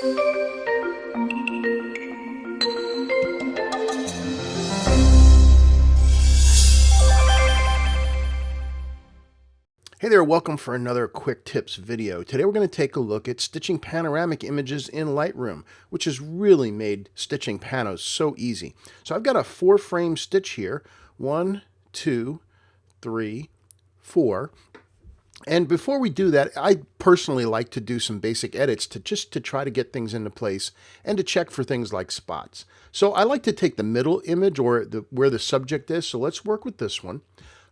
Hey there, welcome for another quick tips video. Today we're going to take a look at stitching panoramic images in Lightroom, which has really made stitching panos so easy. So I've got a 4-frame stitch here, 1, 2, 3, 4. And before we do that, I personally like to do some basic edits to try to get things into place and to check for things like spots. So I like to take the middle image or where the subject is. So let's work with this one.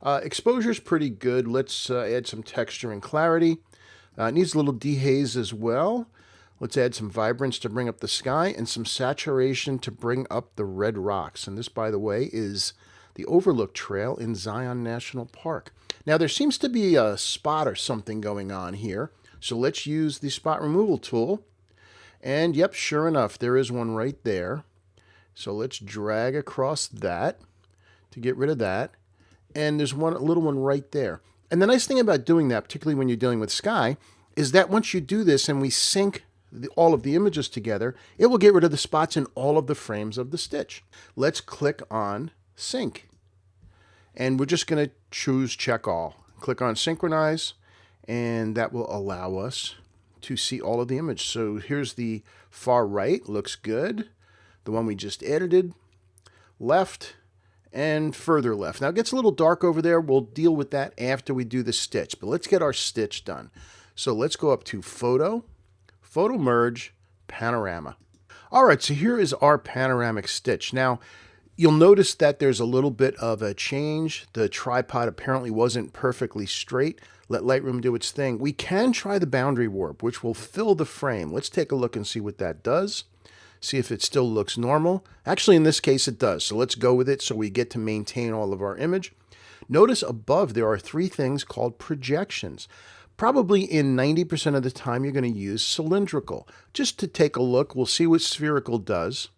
Exposure is pretty good. Let's add some texture and clarity. It needs a little dehaze as well. Let's add some vibrance to bring up the sky and some saturation to bring up the red rocks. And this, by the way, is the Overlook Trail in Zion National Park. Now, there seems to be a spot or something going on here. So let's use the spot removal tool. And yep, sure enough, there is one right there. So let's drag across that to get rid of that. And there's a little one right there. And the nice thing about doing that, particularly when you're dealing with sky, is that once you do this and we sync all of the images together, it will get rid of the spots in all of the frames of the stitch. Let's click on Sync. And we're just going to choose Check All. Click on Synchronize, and that will allow us to see all of the image. So here's the far right, looks good. The one we just edited, left, and further left. Now it gets a little dark over there. We'll deal with that after we do the stitch, but let's get our stitch done. So let's go up to Photo, Photo Merge, Panorama. All right, so here is our panoramic stitch. Now, you'll notice that there's a little bit of a change. The tripod apparently wasn't perfectly straight. Let Lightroom do its thing. We can try the boundary warp, which will fill the frame. Let's take a look and see what that does. See if it still looks normal. Actually, in this case, it does. So let's go with it so we get to maintain all of our image. Notice above there are 3 things called projections. Probably in 90% of the time, you're going to use cylindrical. Just to take a look, we'll see what spherical does.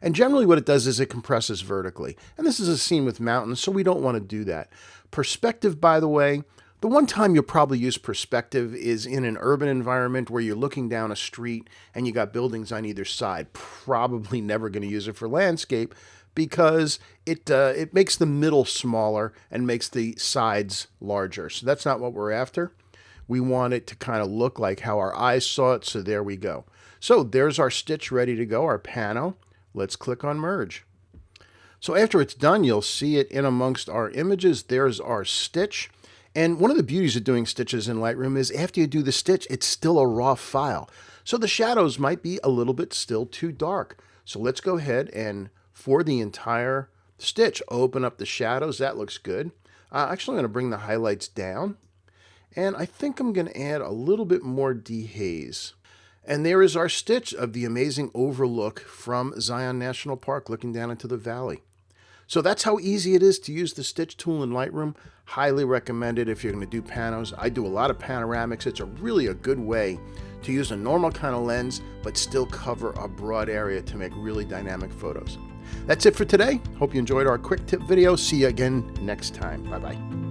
And generally what it does is it compresses vertically. And this is a scene with mountains, so we don't want to do that. Perspective, by the way, the one time you'll probably use perspective is in an urban environment where you're looking down a street and you got buildings on either side. Probably never going to use it for landscape because it makes the middle smaller and makes the sides larger. So that's not what we're after. We want it to kind of look like how our eyes saw it, so there we go. So there's our stitch ready to go, our pano. Let's click on Merge. So after it's done, you'll see it in amongst our images. There's our stitch. And one of the beauties of doing stitches in Lightroom is after you do the stitch, it's still a raw file. So the shadows might be a little bit still too dark. So let's go ahead and for the entire stitch, open up the shadows. That looks good. Actually, I'm going to bring the highlights down. And I think I'm going to add a little bit more dehaze. And there is our stitch of the amazing overlook from Zion National Park looking down into the valley. So that's how easy it is to use the stitch tool in Lightroom. Highly recommend it if you're going to do panos. I do a lot of panoramics. It's really a good way to use a normal kind of lens, but still cover a broad area to make really dynamic photos. That's it for today. Hope you enjoyed our quick tip video. See you again next time. Bye-bye.